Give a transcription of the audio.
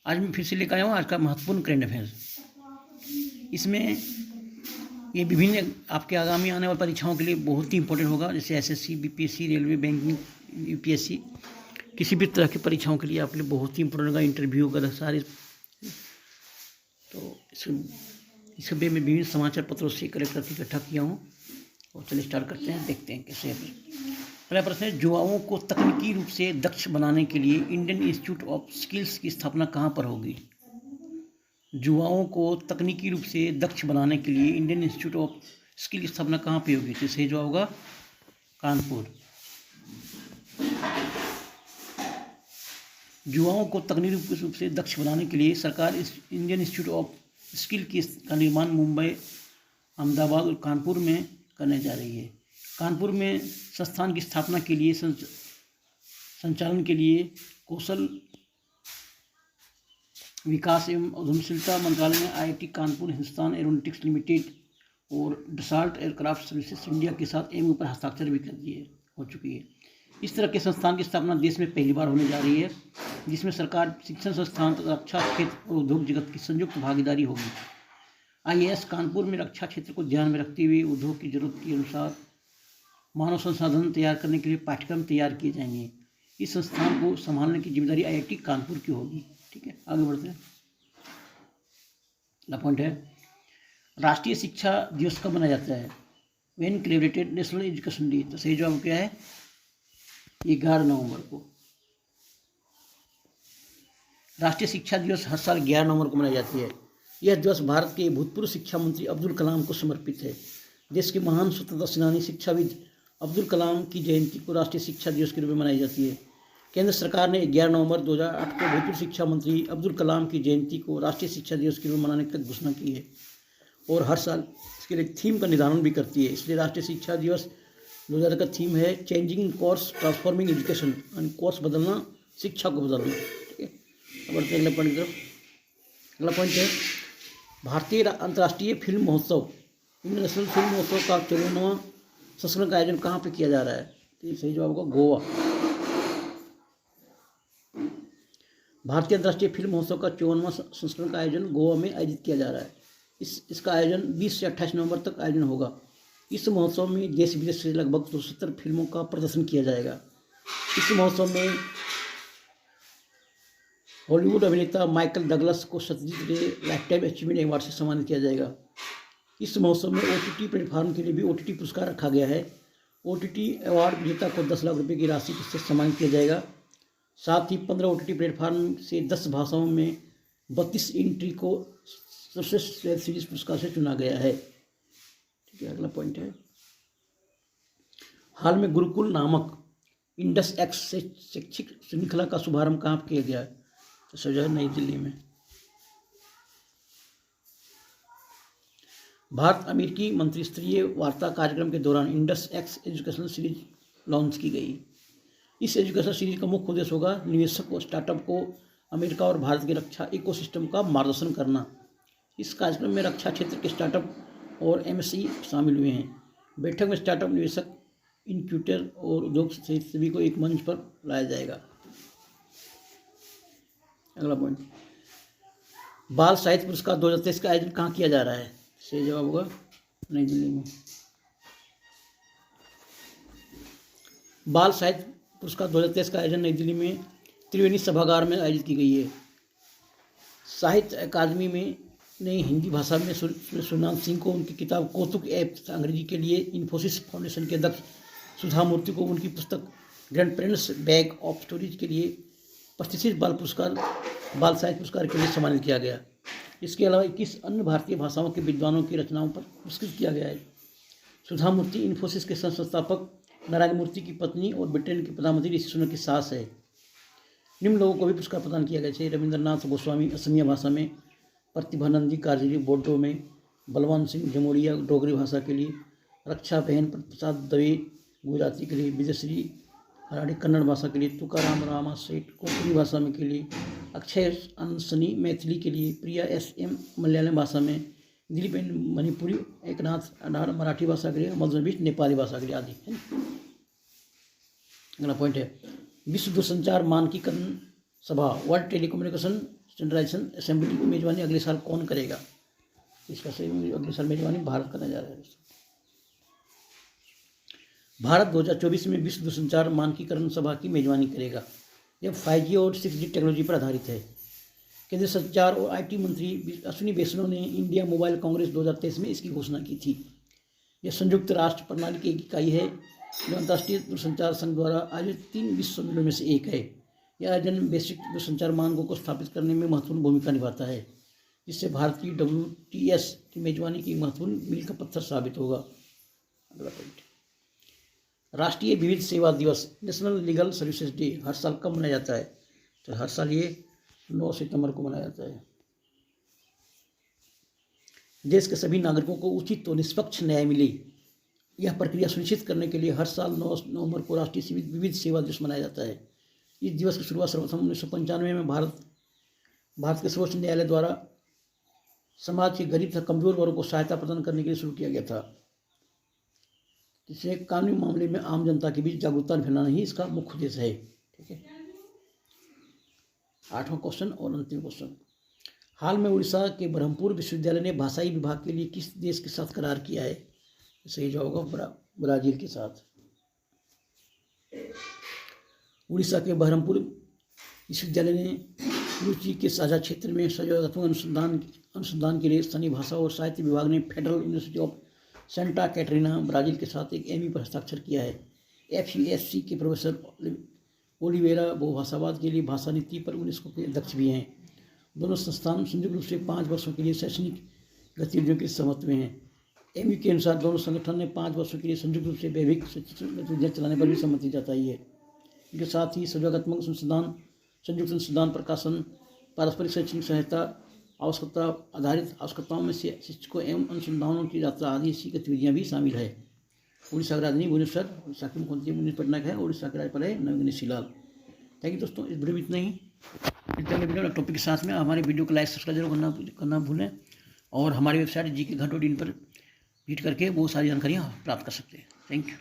आज मैं फिर से लेकर आया हूँ आज का महत्वपूर्ण करंट अफेयर्स। इसमें ये विभिन्न आपके आगामी आने वाली परीक्षाओं के लिए बहुत ही इंपॉर्टेंट होगा, जैसे SSC, BPSC, railway, banking, UPSC, किसी भी तरह की परीक्षाओं के लिए आपके लिए बहुत ही इंपॉर्टेंट होगा। इंटरव्यू वगैरह सारे, तो इसके मैं विभिन्न समाचार पत्रों से कलेक्ट करके इकट्ठा किया हूँ। और चलिए स्टार्ट करते हैं, देखते हैं कैसे। पहला प्रश्न है, युवाओं को तकनीकी रूप से दक्ष बनाने के लिए इंडियन इंस्टीट्यूट ऑफ स्किल्स की स्थापना कहाँ पर होगी? युवाओं को तकनीकी रूप से दक्ष बनाने के लिए इंडियन इंस्टीट्यूट ऑफ स्किल की स्थापना कहाँ पर होगी? तो सही जवाब होगा कानपुर। युवाओं को तकनीकी रूप से दक्ष बनाने के लिए सरकार इंडियन इंस्टीट्यूट ऑफ स्किल का निर्माण मुंबई, अहमदाबाद और कानपुर में करने जा रही है। कानपुर में संस्थान की स्थापना के लिए संचालन के लिए कौशल विकास एवं उद्यमशीलता मंत्रालय ने IIT Kanpur, Hindustan aeronautics limited और डसॉल्ट एयरक्राफ्ट सर्विसेज इंडिया के साथ एमओयू पर हस्ताक्षर भी हो चुकी है। इस तरह के संस्थान की स्थापना देश में पहली बार होने जा रही है, जिसमें सरकार, शिक्षण संस्थान तथा रक्षा क्षेत्र और उद्योग जगत की संयुक्त भागीदारी होगी। आईएएस कानपुर में रक्षा क्षेत्र को ध्यान में रखते हुए उद्योग की जरूरत के अनुसार मानव संसाधन तैयार करने के लिए पाठ्यक्रम तैयार किए जाएंगे। इस संस्थान को संभालने की जिम्मेदारी आईआईटी कानपुर की होगी। ठीक है, आगे बढ़ते हैं। अगला पॉइंट है, राष्ट्रीय शिक्षा दिवस कब मनाया जाता है? When celebrated national education day? तो सही जवाब क्या है? 11 नवंबर को। राष्ट्रीय शिक्षा दिवस हर साल 11 नवंबर को मनाई जाती है। यह दिवस भारत के भूतपूर्व शिक्षा मंत्री अब्दुल कलाम को समर्पित है। देश के महान स्वतंत्रता सेनानी शिक्षाविद अब्दुल कलाम की जयंती को राष्ट्रीय शिक्षा दिवस के रूप में मनाई जाती है। केंद्र सरकार ने 11 नवंबर 2008 को भूतपूर्व शिक्षा मंत्री अब्दुल कलाम की जयंती को राष्ट्रीय शिक्षा दिवस के रूप में मनाने की घोषणा की है और हर साल इसके लिए थीम का निर्धारण भी करती है। इसलिए राष्ट्रीय शिक्षा दिवस 2000 का थीम है changing course, transforming education. Course बदलना, शिक्षा को बदलना। ठीक है, अब बढ़ते हैं अगले पॉइंट की तरफ। अगला पॉइंट है, भारतीय अंतर्राष्ट्रीय फिल्म महोत्सव, इंटरनेशनल फिल्म महोत्सव का 54वां संस्करण का आयोजन कहाँ पे किया जा रहा है? तो सही जवाब होगा गोवा। भारतीय अंतर्राष्ट्रीय फिल्म महोत्सव का 54वां संस्करण का आयोजन गोवा में आयोजित किया जा रहा है। इसका आयोजन 20 से 28 नवंबर तक आयोजन होगा। इस महोत्सव में देश विदेश से लगभग 270 फिल्मों का प्रदर्शन किया जाएगा। इस महोत्सव में हॉलीवुड अभिनेता माइकल डगलस को सत्यजीत रे लाइफ टाइम अचीवमेंट अवार्ड से सम्मानित किया जाएगा। इस महोत्सव में ओटीटी प्लेटफॉर्म के लिए भी ओटीटी पुरस्कार रखा गया है। ओटीटी अवार्ड विजेता को 10 लाख रुपये की राशि से सम्मानित किया जाएगा। साथ ही 15 ओटीटी प्लेटफॉर्म से 10 भाषाओं में 32 एंट्री को सर्वश्रेष्ठ वेब सीरीज पुरस्कार से चुना गया है। ठीक है, अगला पॉइंट है, हाल में गुरुकुल नामक इंडस एक्स शैक्षिक श्रृंखला का शुभारंभ कहाँ किया गया है? तो सजा नई दिल्ली में। भारत अमेरिकी मंत्रिस्तरीय वार्ता कार्यक्रम के दौरान Indus x educational series launch की गई। इस एजुकेशनल सीरीज का मुख्य उद्देश्य होगा निवेशक और स्टार्टअप को अमेरिका और भारत के रक्षा इकोसिस्टम का मार्गदर्शन करना। इस कार्यक्रम में रक्षा क्षेत्र के स्टार्टअप और एमएसई शामिल हुए हैं। बैठक में स्टार्टअप, निवेशक, इनक्यूबेटर और उद्योग सहित सभी को एक मंच पर लाया जाएगा। अगला पॉइंट, बाल साहित्य पुरस्कार 2023 का आयोजन कहाँ किया जा रहा है? सही जवाब होगा नई दिल्ली में। बाल साहित्य पुरस्कार 2023 का आयोजन नई दिल्ली में त्रिवेणी सभागार में आयोजित की गई है। साहित्य अकादमी में ने हिंदी भाषा में सुनाम सिंह को उनकी किताब कौतुक ऐप तथा अंग्रेजी के लिए इन्फोसिस फाउंडेशन के अध्यक्ष सुधा मूर्ति को उनकी पुस्तक grand parents bag of stories के लिए प्रतिष्ठित बाल साहित्य पुरस्कार के लिए सम्मानित किया गया। इसके अलावा 21 अन्य भारतीय भाषाओं के विद्वानों की रचनाओं पर पुरस्कृत किया गया है। सुधा मूर्ति इन्फोसिस के संस्थापक नारायण मूर्ति की पत्नी और ब्रिटेन की प्रधानमंत्री ऋषि सुनक की सास है। निम्न लोगों को भी पुरस्कार प्रदान किया गया है: रविंद्रनाथ गोस्वामी असमिया भाषा में, प्रतिभानंदी कारजिरी बोडो में, बलवंत सिंह जमोरिया डोगरी भाषा के लिए, रक्षा बहन प्रसाद दवे गुजराती के लिए, विजयश्री हराड़ी कन्नड़ भाषा के लिए, तुकाराम रामा सेठ कोंकणी भाषा में के लिए, अक्षय अनसनी मैथिली के लिए, प्रिया SM मलयालम भाषा में, दिलीप मणिपुरी, एकनाथ अडार मराठी भाषा के लिए, मधुरबीज नेपाली भाषा के लिए आदि है। अगला पॉइंट है, विश्व दूरसंचार मानकीकरण सभा वर्ल्ड टेलीकम्युनिकेशन स्टैंडर्डाइजेशन असेंबली की मेजबानी अगले साल कौन करेगा? इसका सही अगले साल मेजबानी भारत करने जा रहा है। भारत 2024 में विश्व दूरसंचार मानकीकरण सभा की मेजबानी करेगा। यह 5G और 6G टेक्नोलॉजी पर आधारित है। केंद्रीय संचार और IT मंत्री अश्विनी वैष्णव ने इंडिया मोबाइल कांग्रेस 2023 में इसकी घोषणा की थी। यह संयुक्त राष्ट्र प्रणाली की एक इकाई है जो अंतर्राष्ट्रीय दूरसंचार संघ द्वारा आयोजित 3 विश्व सम्मेलनों में से एक है। यह आयोजन वैश्विक दूरसंचार मानकों को स्थापित करने में महत्वपूर्ण भूमिका निभाता है, जिससे भारत की WTS की मेजबानी की महत्वपूर्ण मील का पत्थर साबित होगा। अगला पॉइंट, राष्ट्रीय विविध सेवा दिवस नेशनल लीगल सर्विसेज डे हर साल कब मनाया जाता है? तो हर साल ये 9 सितंबर को मनाया जाता है। देश के सभी नागरिकों को उचित और निष्पक्ष न्याय मिले, यह प्रक्रिया सुनिश्चित करने के लिए हर साल 9 नवंबर को राष्ट्रीय विविध सेवा दिवस मनाया जाता है। इस दिवस की शुरुआत सर्वप्रथम 1995 में भारत के सर्वोच्च न्यायालय द्वारा समाज के गरीब तथा कमजोर वर्गों को सहायता प्रदान करने के लिए शुरू किया गया था। इससे कानूनी मामले में आम जनता के बीच जागरूकता फैलाना ही इसका मुख्य उद्देश्य है। ठीक है, 8वां क्वेश्चन और अंतिम क्वेश्चन, हाल में उड़ीसा के ब्रह्मपुर विश्वविद्यालय ने भाषाई विभाग के लिए किस देश के साथ करार किया है? सही जवाब होगा ब्राजील के साथ। उड़ीसा के बहरमपुर विश्वविद्यालय ने रुचि के साझा क्षेत्र में संयोगात्मक अनुसंधान के लिए स्थानीय भाषा और साहित्य विभाग ने federal university of Santa Katrina Brazil के साथ एक MOU पर हस्ताक्षर किया है। FUSC के प्रोफेसर ओलिवेरा बहुभाषावाद के लिए भाषा नीति पर यूनेस्को के अध्यक्ष भी हैं। दोनों संस्थान संयुक्त रूप से 5 वर्षों के लिए शैक्षणिक गतिविधियों के सहमत में हैं। MOU के अनुसार दोनों संगठन ने 5 वर्षों के लिए संयुक्त रूप से वैश्विक शैक्षणिक गतिविधियाँ चलाने पर भी सहमति जताई है। इनके साथ ही सहयोगात्मक अनुसंधान, संयुक्त अनुसंधान, प्रकाशन, पारस्परिक शैक्षणिक सहायता, आवश्यकता आधारित आवश्यकताओं में से शिक्षकों एवं अनुसंधानों की यात्रा आदि ऐसी गतिविधियाँ भी शामिल है। उड़ीसा की राजधानी भुवनेश्वर, उड़ीसा के मुख्यमंत्री मुनीष पटनायक है, उड़ीसा के राज्यपाल है नवीन शिलाल। थैंक यू दोस्तों, इस वीडियो में इतना ही। मिलते हैं वीडियो टॉपिक के साथ में। हमारे वीडियो को लाइक सब्सक्राइब जरूर करना भूलें और हमारी वेबसाइट GK Ghat.in पर विजिट करके बहुत सारी जानकारियाँ प्राप्त कर सकते हैं। Thank you.